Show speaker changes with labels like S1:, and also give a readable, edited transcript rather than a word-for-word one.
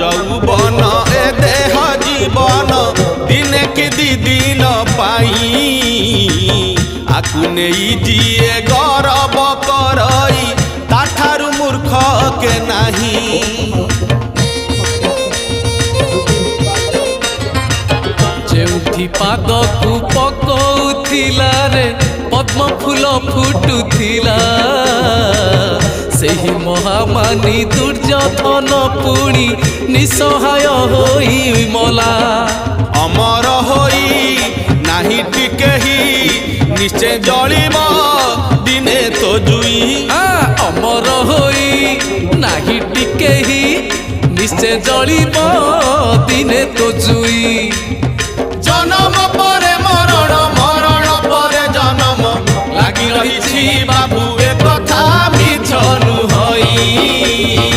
S1: যৌবন এ দেহ জীবন দিনে কি দি দিন পাই আকু নেই যিয়ে গরব করই তাঠারু মূর্খ কে নাহি
S2: যেউঠি পাদকু পকৌথিলা রে পদ্ম ফুল ফুটুথিলা ସେହି ମହାମାନି ଦୁର୍ଯୋଧନ ପୁଣି ନିସହାୟ ହୋଇ ମଲା
S1: ଅମର ହୋଇ ନାହିଁ ଟିକେହି ନିଶ୍ଚେ ଜଳିବ ଦିନେ ତୋ ଜୁଇ
S2: ଅମର ହୋଇ ନାହିଁ ଟିକେହି ନିଶ୍ଚେ ଜଳିବ ଦିନେ ତୋ ଜୁଇ
S1: ଜନମ ପରେ ମରଣ ମରଣ ପରେ ଜନମ ଲାଗି ରହିଛି ବାବୁ ଏ କଥା ମିଛ ନୁହଇ